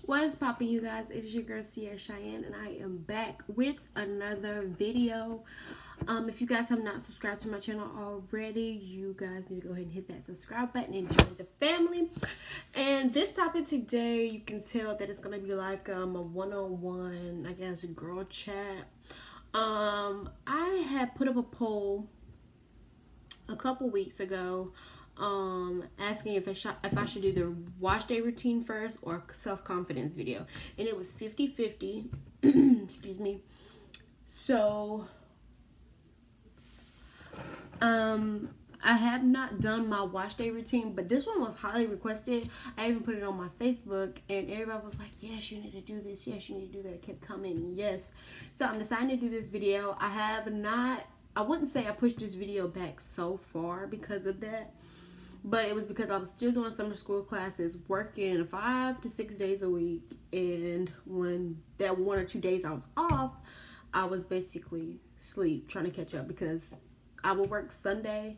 What's poppin', you guys? It's your girl Sierra Cheyenne, and I am back with another video. If you guys have not subscribed to my channel already, you guys need to go ahead and hit that subscribe button and join the family. And this topic today, you can tell that it's gonna be like a one-on-one, I guess, girl chat. I had put up a poll a couple weeks ago asking if I should do the wash day routine first or self-confidence video, and it was 50-50. Excuse me. So I have not done my wash day routine, but this one was highly requested. I even put it on my Facebook, and everybody was like, yes, you need to do this, yes, you need to do that. It kept coming, yes. So I'm deciding to do this video. I wouldn't say I pushed this video back so far because of that, but it was because I was still doing summer school classes, working 5 to 6 days a week. And when that 1 or 2 days I was off, I was basically asleep trying to catch up, because I would work Sunday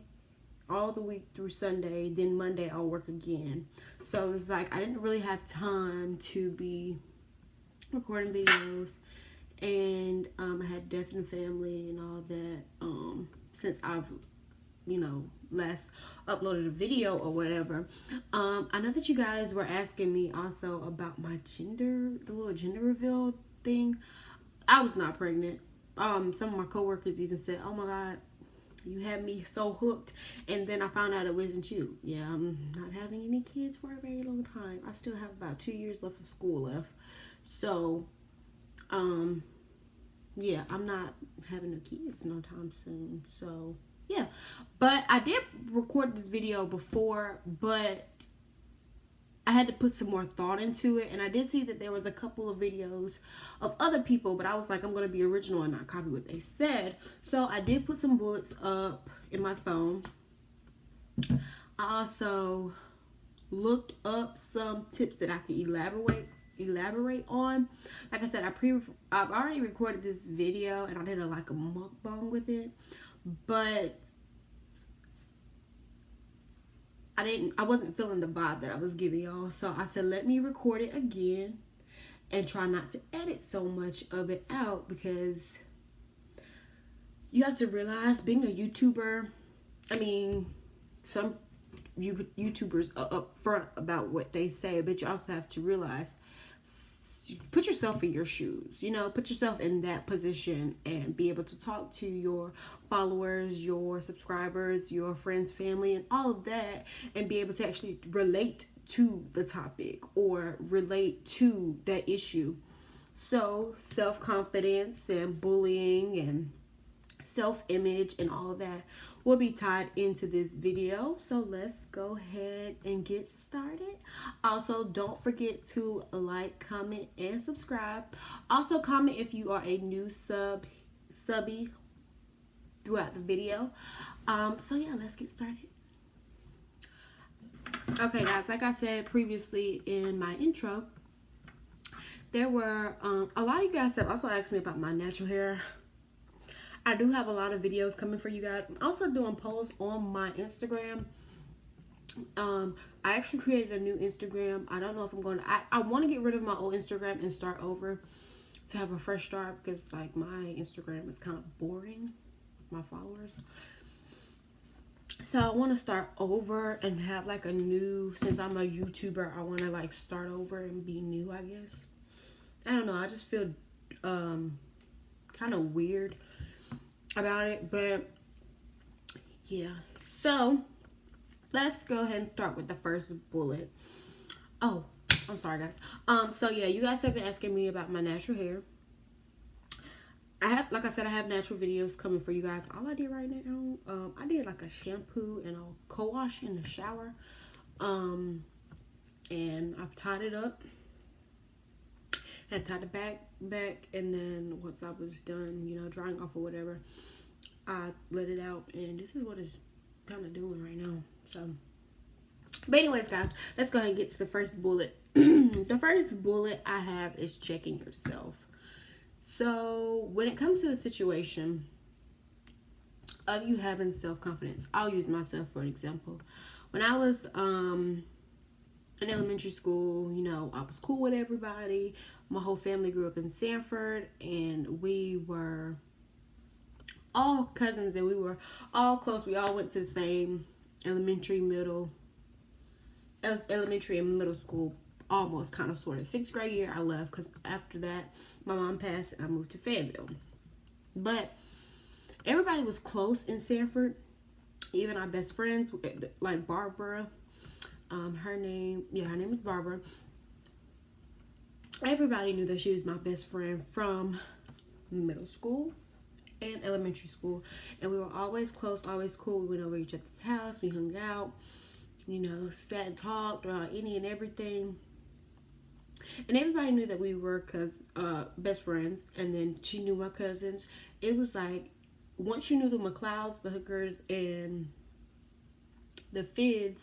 all the week through Sunday, then Monday I'll work again. So it's like I didn't really have time to be recording videos, and I had death in the family and all that since I've last uploaded a video or whatever. I know that you guys were asking me also about my gender, the little gender reveal thing. I was not pregnant. Some of my coworkers even said, oh my god, you had me so hooked, and then I found out it wasn't you. Yeah, I'm not having any kids for a very long time. I still have about 2 years left of school left. So yeah, I'm not having no kids no time soon. So yeah, but I did record this video before, but I had to put some more thought into it, and I did see that there was a couple of videos of other people, but I was like, I'm going to be original and not copy what they said. So I did put some bullets up in my phone. I also looked up some tips that I could elaborate on. Like I said, I've already recorded this video, and I did a mukbang with it, but I wasn't feeling the vibe that I was giving y'all. So I said, let me record it again and try not to edit so much of it out, because you have to realize, being a YouTuber, I mean, some YouTubers are upfront about what they say, but you also have to realize, put yourself in your shoes, put yourself in that position and be able to talk to your followers, your subscribers, your friends, family, and all of that, and be able to actually relate to the topic or relate to that issue. So self-confidence and bullying and self-image and all of that will be tied into this video. So let's go ahead and get started. Also, don't forget to like, comment, and subscribe. Also, comment if you are a new subby throughout the video. So yeah, let's get started. Okay guys, like I said previously in my intro, there were a lot of you guys have also asked me about my natural hair. I do have a lot of videos coming for you guys. I'm also doing polls on my Instagram. I actually created a new Instagram. I don't know if I'm going to, I want to get rid of my old Instagram and start over to have a fresh start, because like my Instagram is kind of boring, my followers. So I want to start over and have like a new, since I'm a YouTuber, I want to like start over and be new, I guess. I don't know. I just feel kind of weird about it, but yeah. So let's go ahead and start with the first bullet. Oh, I'm sorry guys. So yeah, you guys have been asking me about my natural hair. Like I said, I have natural videos coming for you guys. All I did right now, I did like a shampoo and a co-wash in the shower, and I've tied it up and tied it back, and then once I was done, drying off or whatever, I let it out, and this is what it's kind of doing right now. So, but anyways, guys, let's go ahead and get to the first bullet. The first bullet I have is checking yourself. So when it comes to the situation of you having self-confidence, I'll use myself for an example. When I was in elementary school, you know, I was cool with everybody. My whole family grew up in Sanford, and we were all cousins, and we were all close. We all went to the same elementary, elementary and middle school, almost, kind of, sort of. 6th grade year, I left because after that, my mom passed, and I moved to Fayetteville. But everybody was close in Sanford. Even our best friends, like Barbara. Her name is Barbara. Everybody knew that she was my best friend from middle school and elementary school, and we were always close, always cool. We went over each other's house, we hung out, you know, sat and talked about any and everything, and everybody knew that we were best friends. And then she knew my cousins. It was like, once you knew the McLeods, the Hookers, and the Fids,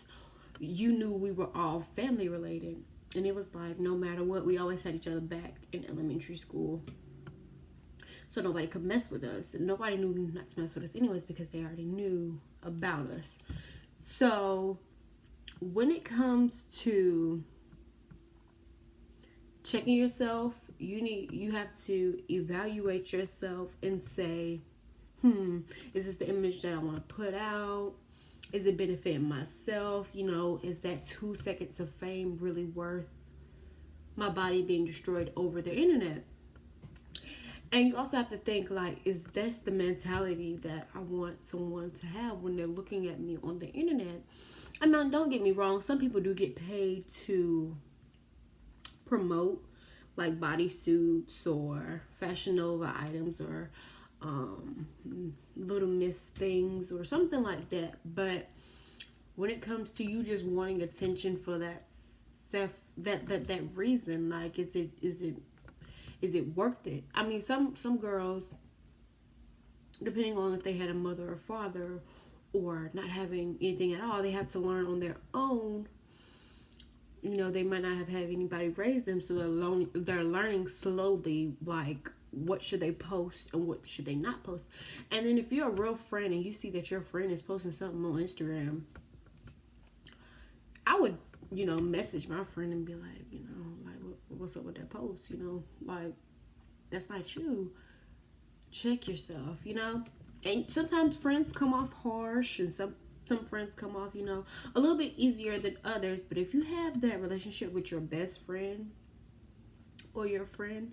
you knew we were all family related. And it was like, no matter what, we always had each other back in elementary school. So nobody could mess with us. And nobody knew not to mess with us anyways, because they already knew about us. So when it comes to checking yourself, you have to evaluate yourself and say, is this the image that I want to put out? Is it benefiting myself? You know, is that 2 seconds of fame really worth my body being destroyed over the internet? And you also have to think, like, is this the mentality that I want someone to have when they're looking at me on the internet? I mean, don't get me wrong. Some people do get paid to promote, like, bodysuits or Fashion Nova items or Little Miss things or something like that. But when it comes to you just wanting attention for that reason, like, is it worth it? I mean, some girls, depending on if they had a mother or father, or not having anything at all, they have to learn on their own. You know, they might not have had anybody raise them, so they're learning slowly, like, what should they post and what should they not post. And then if you're a real friend and you see that your friend is posting something on Instagram, I would, you know, message my friend and be like, you know, like, what's up with that post? You know, like, that's not you. Check yourself, you know. And sometimes friends come off harsh, and some friends come off, you know, a little bit easier than others. But if you have that relationship with your best friend or your friend,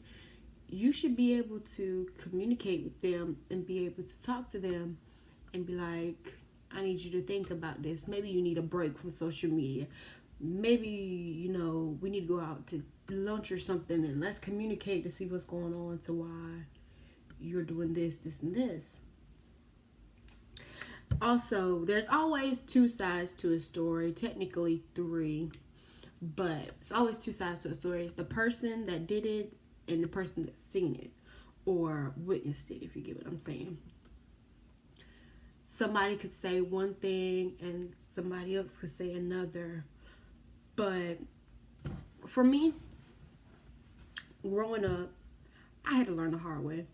you should be able to communicate with them and be able to talk to them and be like, I need you to think about this. Maybe you need a break from social media. Maybe, you know, we need to go out to lunch or something, and let's communicate to see what's going on, to why you're doing this, and this. Also, there's always 2 sides to a story, technically 3, but it's always 2 sides to a story. It's the person that did it and the person that's seen it or witnessed it, if you get what I'm saying. Somebody could say one thing and somebody else could say another. But for me, growing up, I had to learn the hard way.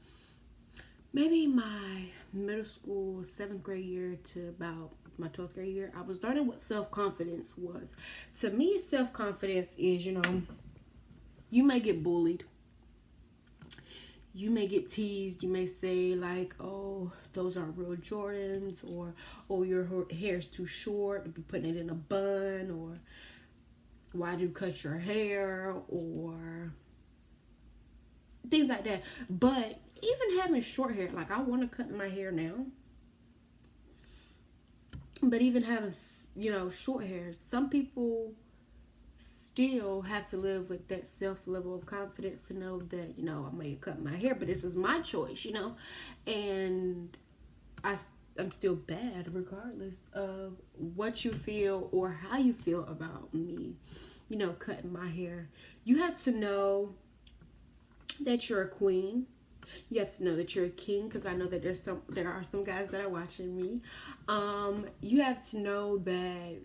Maybe my middle school 7th grade year to about my 12th grade year, I was learning what self-confidence was. To me, self-confidence is, you know, you may get bullied. You may get teased. You may say, like, oh, those aren't real Jordans, or, oh, your hair's too short to be putting it in a bun, or why'd you cut your hair, or things like that. But even having short hair, like, I want to cut my hair now, but even having, you know, short hair, some people still have to live with that level of confidence to know that, you know, I may cut my hair, but this is my choice, you know, and I'm still bad regardless of what you feel or how you feel about me, you know, cutting my hair. You have to know that you're a queen. You have to know that you're a king, because I know that there are some guys that are watching me. You have to know that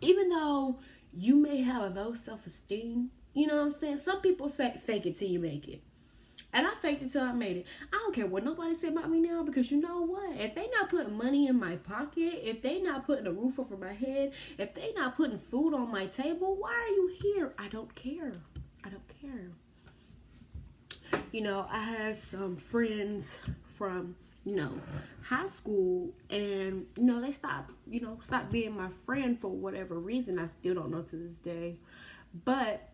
even though you may have a low self-esteem, you know what I'm saying? Some people say fake it till you make it. And I faked it till I made it. I don't care what nobody said about me now, because you know what? If they not putting money in my pocket, if they not putting a roof over my head, if they not putting food on my table, why are you here? I don't care. I don't care. I had some friends from, high school, and, they stopped being my friend for whatever reason. I still don't know to this day. But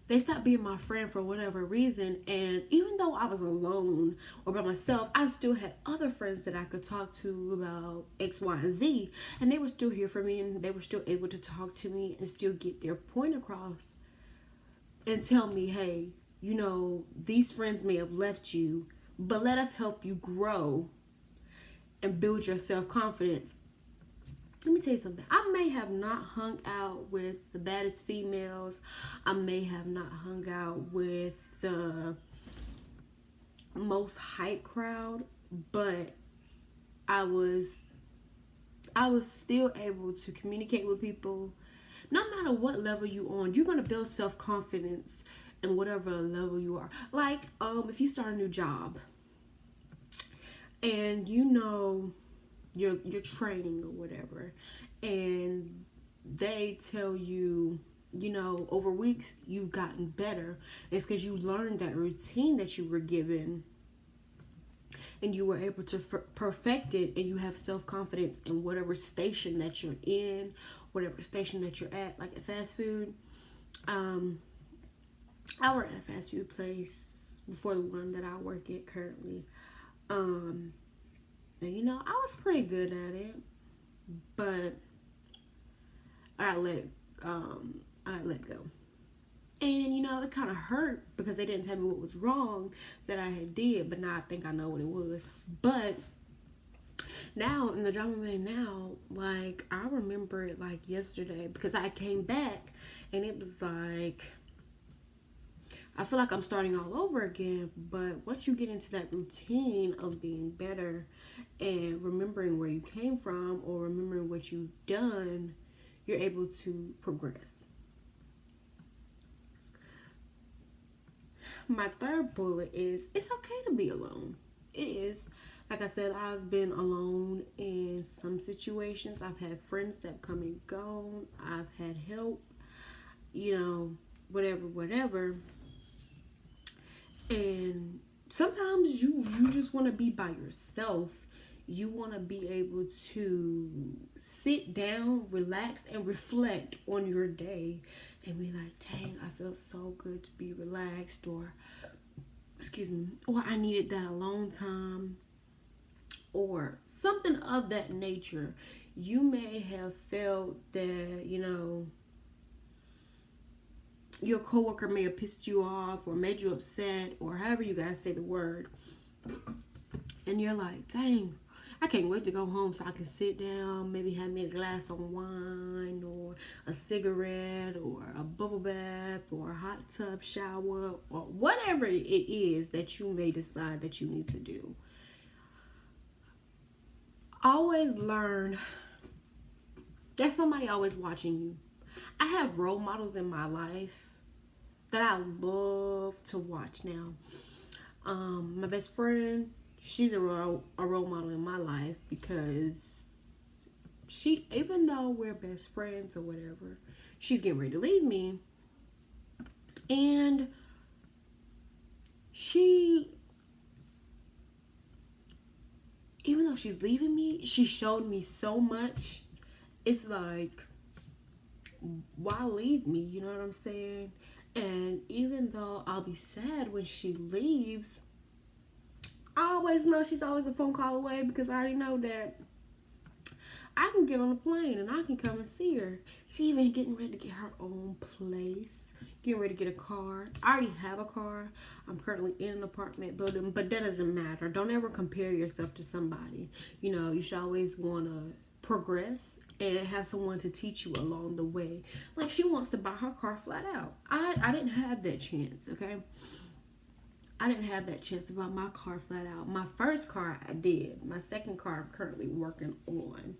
they stopped being my friend for whatever reason. And even though I was alone or by myself, I still had other friends that I could talk to about X, Y, and Z. And they were still here for me, and they were still able to talk to me and still get their point across and tell me, hey, these friends may have left you, but let us help you grow and build your self-confidence. Let me tell you something. I may have not hung out with the baddest females. I may have not hung out with the most hype crowd, but I was still able to communicate with people. No matter what level you on, you're going to build self-confidence in whatever level you are. Like, if you start a new job and you're training or whatever, and they tell you, over weeks you've gotten better, it's because you learned that routine that you were given and you were able to perfect it, and you have self-confidence in whatever station that you're in, whatever station that you're at. Like at fast food, I worked at a fast food place before the one that I work at currently. And I was pretty good at it, but I let go. And it kind of hurt because they didn't tell me what was wrong that I had did, but now I think I know what it was. But now in the job I'm in now, like, I remember it like yesterday, because I came back and it was like, I feel like I'm starting all over again. But once you get into that routine of being better and remembering where you came from or remembering what you've done, you're able to progress. My third bullet is, it's okay to be alone. It is. Like I said, I've been alone in some situations. I've had friends that come and gone. I've had help, whatever. And sometimes you just want to be by yourself. You want to be able to sit down, relax, and reflect on your day and be like, dang, I feel so good to be relaxed, or I needed that alone time, or something of that nature. You may have felt that, your coworker may have pissed you off or made you upset, or however you guys say the word, and you're like, dang, I can't wait to go home so I can sit down, maybe have me a glass of wine or a cigarette or a bubble bath or a hot tub shower or whatever it is that you may decide that you need to do. Always learn there's somebody always watching you. I have role models in my life that I love to watch now. My best friend, she's a role model in my life, because even though we're best friends or whatever, she's getting ready to leave me. And even though she's leaving me, she showed me so much. It's like, why leave me? You know what I'm saying? And even though I'll be sad when she leaves, I always know she's always a phone call away, because I already know that I can get on a plane and I can come and see her. She even getting ready to get her own place, getting ready to get a car. I already have a car. I'm currently in an apartment building, but that doesn't matter. Don't ever compare yourself to somebody. You should always want to progress and have someone to teach you along the way. Like, she wants to buy her car flat out. I didn't have that chance, okay? I didn't have that chance to buy my car flat out. My first car, I did. My second car, I'm currently working on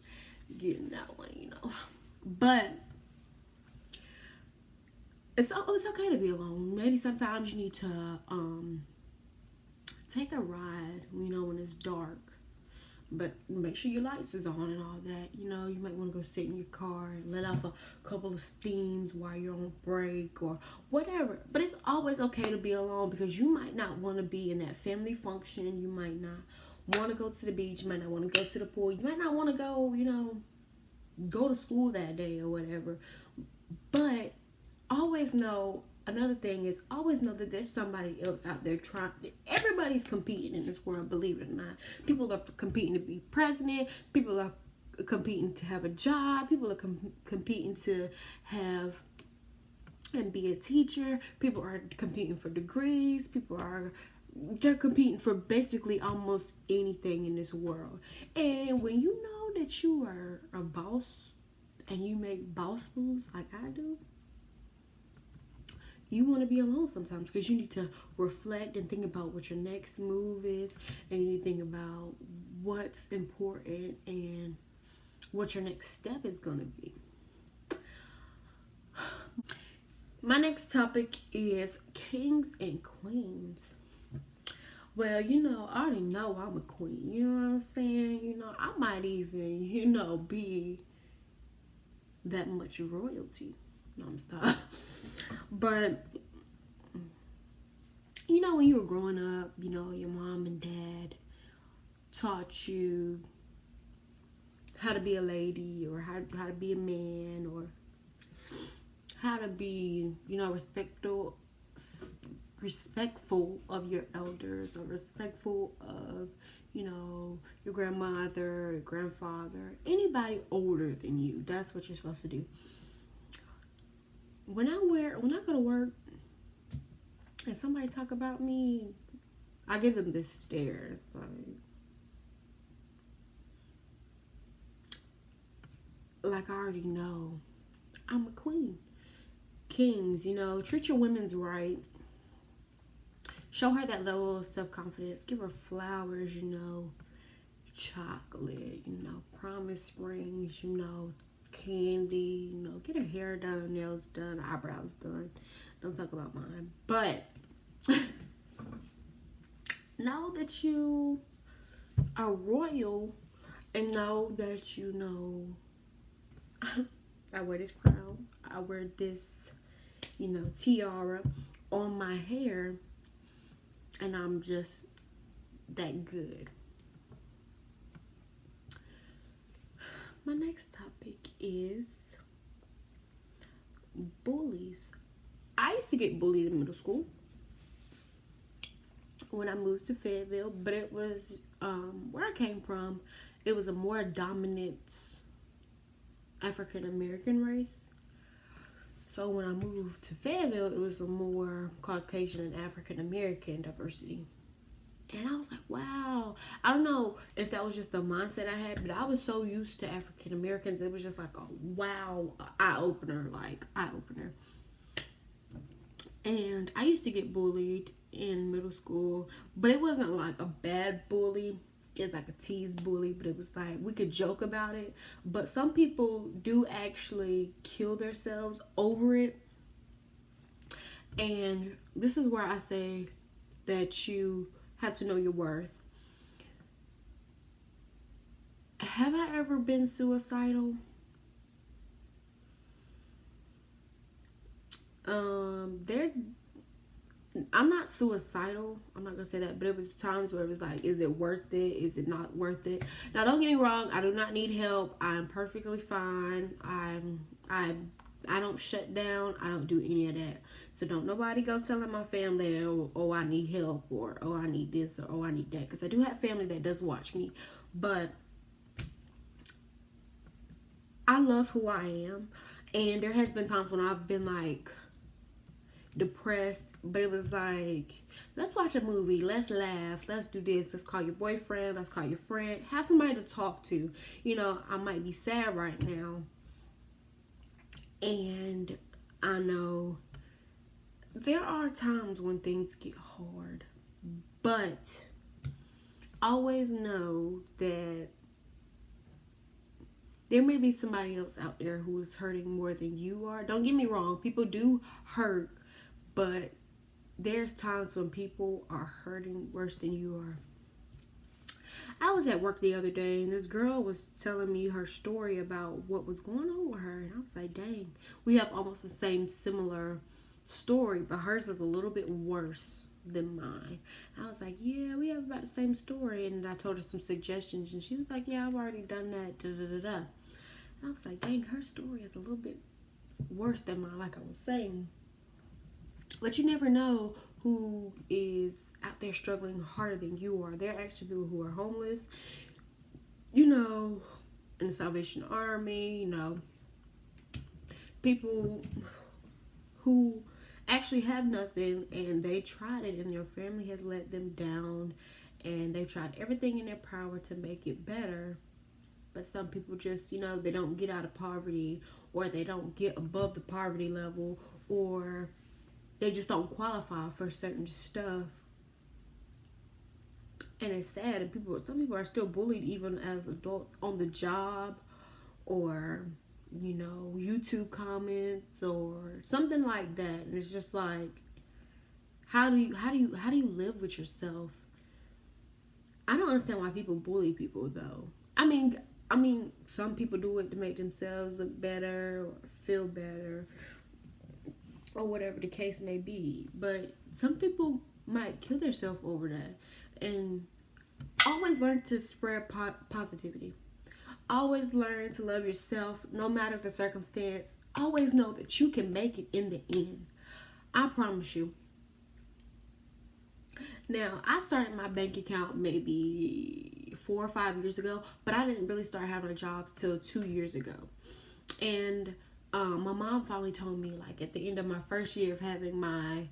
getting that one, But it's okay to be alone. Maybe sometimes you need to take a ride, when it's dark. But make sure your lights is on and all that. You might want to go sit in your car and let off a couple of steams while you're on break or whatever. But it's always okay to be alone, because you might not want to be in that family function. You might not want to go to the beach. You might not want to go to the pool. You might not want to go to school that day or whatever. But always know, another thing is, always know that there's somebody else out there trying. Everybody's competing in this world, believe it or not. People are competing to be president. People are competing to have a job. People are competing to have and be a teacher. People are competing for degrees. They're competing for basically almost anything in this world. And when you know that you are a boss and you make boss moves like I do, you want to be alone sometimes, because you need to reflect and think about what your next move is, and you need to think about what's important and what your next step is going to be. My next topic is kings and queens. Well, I already know I'm a queen. You know what I'm saying? I might even, be that much royalty. No, I'm stop. But when you were growing up, your mom and dad taught you how to be a lady, or how to be a man, or how to be, respectful of your elders, or respectful of, your grandmother, your grandfather, anybody older than you. That's what you're supposed to do. When I go to work and somebody talk about me, I give them this stare. It's like I already know I'm a queen. Kings, treat your women's right. Show her that level of self-confidence. Give her flowers, chocolate, promise rings, candy, get her hair done, her nails done, her eyebrows done. Don't talk about mine. But know that you are royal, and know that I wear this crown, I wear this, tiara on my hair, and I'm just that good. My next topic is bullies. I used to get bullied in middle school when I moved to Fayetteville, but it was where I came from. It was a more dominant African American race. So when I moved to Fayetteville, it was a more Caucasian and African American diversity. And I was like, wow. I don't know if that was just the mindset I had, but I was so used to African Americans. It was just like a wow, eye-opener. And I used to get bullied in middle school, but it wasn't like a bad bully. It's like a tease bully, but it was like we could joke about it. But some people do actually kill themselves over it. And this is where I say that you have to know your worth. Have I ever been suicidal? I'm not suicidal. I'm not gonna say that, but it was times where it was like, is it worth it? Is it not worth it? Now, don't get me wrong. I do not need help. I'm perfectly fine. I don't shut down. I don't do any of that. So don't nobody go telling my family, oh, I need help, or oh, I need this, or oh, I need that. Because I do have family that does watch me. But I love who I am. And there has been times when I've been like depressed, but it was like, let's watch a movie, let's laugh, let's do this, let's call your boyfriend, let's call your friend, have somebody to talk to. I might be sad right now, and I know there are times when things get hard, but always know that There may be somebody else out there who's hurting more than you are. Don't get me wrong, people do hurt, but there's times when people are hurting worse than you are. I was at work the other day and this girl was telling me her story about what was going on with her, and I was like, dang, we have almost the same similar story, but hers is a little bit worse than mine. I was like, yeah, we have about the same story. And I told her some suggestions and she was like, yeah, I've already done that, da da da da. I was like, dang, her story is a little bit worse than mine, like I was saying. But you never know who is out there struggling harder than you are. There are actually people who are homeless, you know, in the Salvation Army, you know, people who actually have nothing and they tried it and their family has let them down and they've tried everything in their power to make it better. But some people just, you know, they don't get out of poverty, or they don't get above the poverty level, or they just don't qualify for certain stuff. And it's sad, and some people are still bullied even as adults on the job, or you know, YouTube comments or something like that. And it's just like, how do you live with yourself? I don't understand why people bully people though. I mean, some people do it to make themselves look better or feel better or whatever the case may be. But some people might kill themselves over that. And always learn to spread positivity. Always learn to love yourself no matter the circumstance. Always know that you can make it in the end. I promise you. Now, I started my bank account maybe 4 or 5 years ago, but I didn't really start having a job till 2 years ago. And my mom finally told me, like, at the end of my first year of having my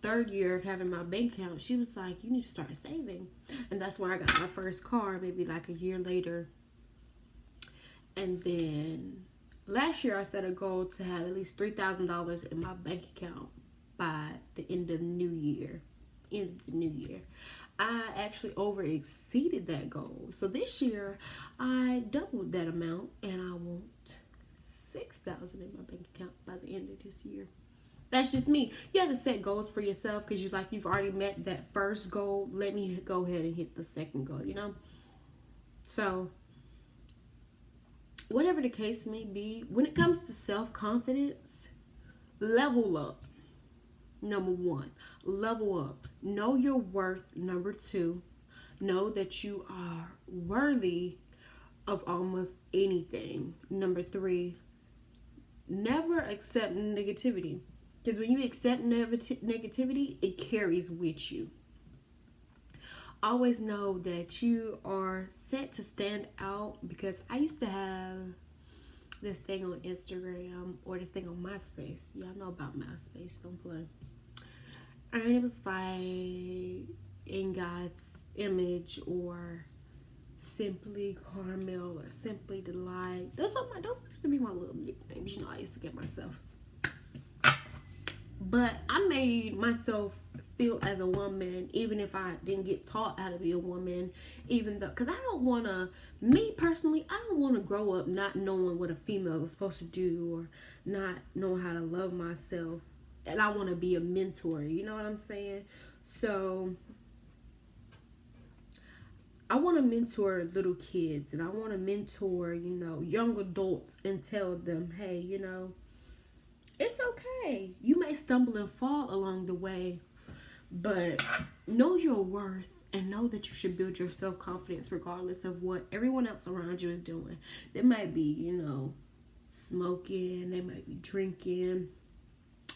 third year of having my bank account, she was like, you need to start saving. And that's when I got my first car, maybe like a year later. And then last year I set a goal to have at least $3,000 in my bank account by the end of the new year. I actually over exceeded that goal. So this year I doubled that amount and I want $6,000 in my bank account by the end of this year. That's just me. You have to set goals for yourself because you've already met that first goal. Let me go ahead and hit the second goal, you know? So whatever the case may be, when it comes to self-confidence, level up. Number 1, level up. Know your worth. Number 2, know that you are worthy of almost anything. Number 3, never accept negativity. Because when you accept negativity, it carries with you. Always know that you are set to stand out, because I used to have this thing on Instagram or this thing on MySpace. Y'all know about MySpace, don't play. And it was like In God's Image or Simply Carmel or Simply Delight. Those used to be my little nicknames, you know, I used to get myself. But I made myself feel as a woman, even if I didn't get taught how to be a woman, even though, because I don't want to, me personally, I don't want to grow up not knowing what a female is supposed to do or not knowing how to love myself. And I want to be a mentor, you know what I'm saying? So I want to mentor little kids, and I want to mentor, you know, young adults and tell them, hey, you know, it's okay. You may stumble and fall along the way, but know your worth and know that you should build your self-confidence regardless of what everyone else around you is doing. They might be, you know, smoking, they might be drinking,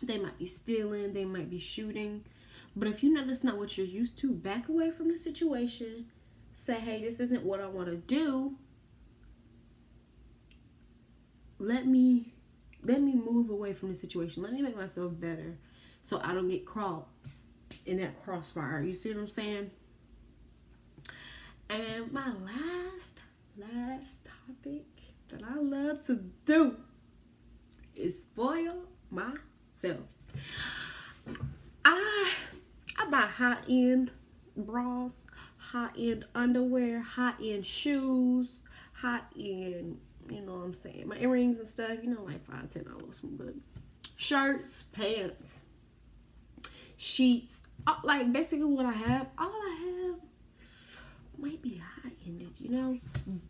they might be stealing, they might be shooting. But if you know that's not what you're used to, back away from the situation. Say, hey, this isn't what I want to do. Let me move away from the situation. Let me make myself better so I don't get caught in that crossfire. You see what I'm saying? And my last topic that I love to do is spoil myself. I buy high-end bras, high-end underwear, high-end shoes, high-end I'm saying? My earrings and stuff, you know, like $5-10. But shirts, pants, sheets, like basically what I have, all I have might be high-ended, you know,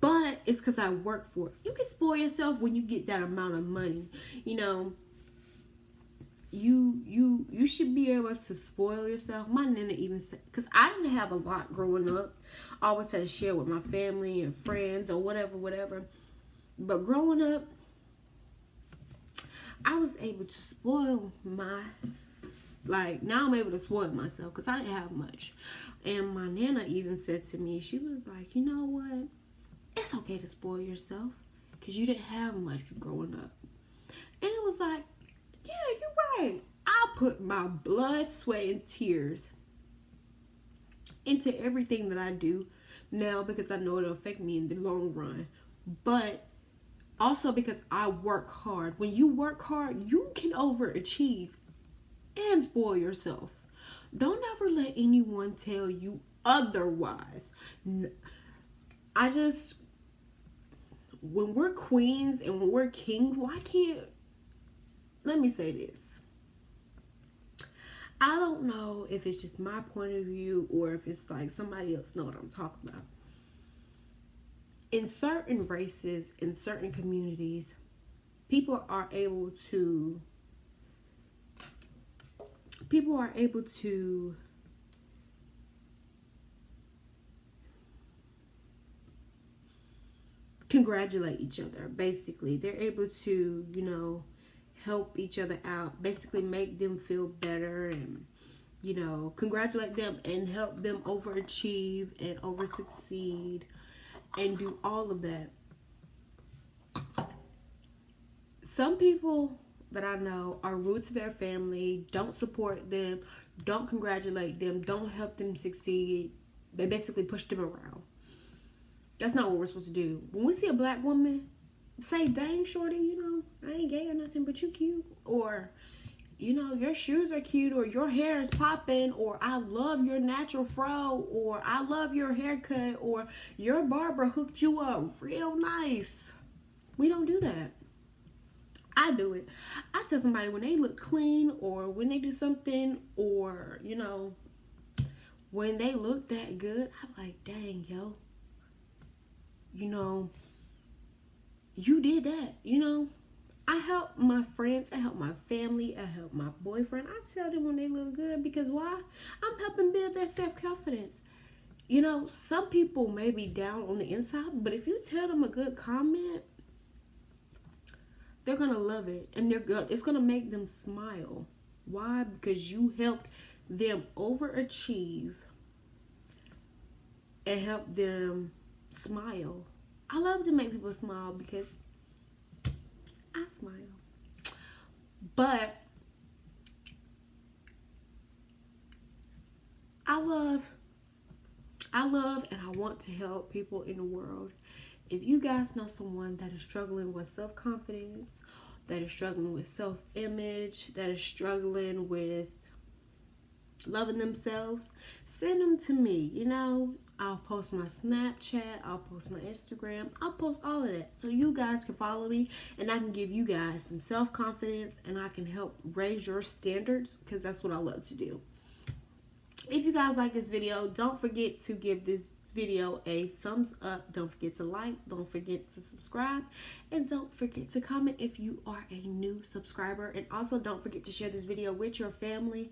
but it's because I work for it. You can spoil yourself when you get that amount of money, you know. You should be able to spoil yourself. My nana even said, because I didn't have a lot growing up. I always had to share with my family and friends or whatever. But growing up, I was able to spoil now I'm able to spoil myself because I didn't have much. And my nana even said to me, she was like, you know what? It's okay to spoil yourself because you didn't have much growing up. And it was like, yeah, you're right. I put my blood, sweat, and tears into everything that I do now because I know it'll affect me in the long run. But also because I work hard. When you work hard, you can overachieve and spoil yourself. Don't ever let anyone tell you otherwise. When we're queens and when we're kings, let me say this. I don't know if it's just my point of view or if it's like somebody else know what I'm talking about. In certain races, in certain communities, people are able to congratulate each other. Basically, they're able to, you know, help each other out, basically make them feel better and, you know, congratulate them and help them overachieve and over succeed and do all of that. Some people that I know are rude to their family, don't support them, don't congratulate them, don't help them succeed. They basically push them around. That's not what we're supposed to do. When we see a black woman, say, dang, shorty, you know, I ain't gay or nothing, but you cute. Or, you know, your shoes are cute, or your hair is popping, or I love your natural fro, or I love your haircut, or your barber hooked you up real nice. We don't do that. I do it. I tell somebody when they look clean, or when they do something, or, you know, when they look that good, I'm like, dang, yo, you know, you did that, you know. I help my friends, I help my family, I help my boyfriend. I tell them when they look good because why? I'm helping build their self-confidence. You know, some people may be down on the inside, but if you tell them a good comment, they're going to love it. And it's going to make them smile. Why? Because you helped them overachieve and help them smile. I love to make people smile because I smile. But I love and I want to help people in the world. If you guys know someone that is struggling with self-confidence, that is struggling with self-image, that is struggling with loving themselves, send them to me. You know, I'll post my Snapchat, I'll post my Instagram, I'll post all of that so you guys can follow me and I can give you guys some self-confidence and I can help raise your standards because that's what I love to do. If you guys like this video, don't forget to give this video a thumbs up. Don't forget to like, don't forget to subscribe, and don't forget to comment if you are a new subscriber. And also don't forget to share this video with your family.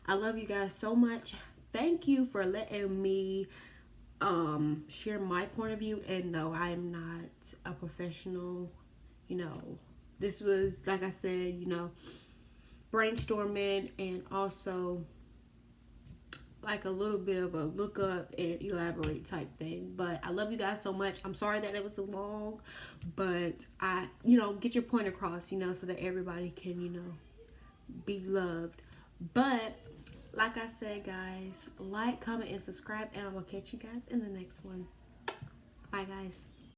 I love you guys so much. Thank you for letting me share my point of view. And no, I'm not a professional. You know, this was, like I said, you know, brainstorming and also like a little bit of a look up and elaborate type thing. But I love you guys so much. I'm sorry that it was so long, but I, you know, get your point across, you know, so that everybody can, you know, be loved. But like I said, guys, like, comment, and subscribe, and I will catch you guys in the next one. Bye, guys.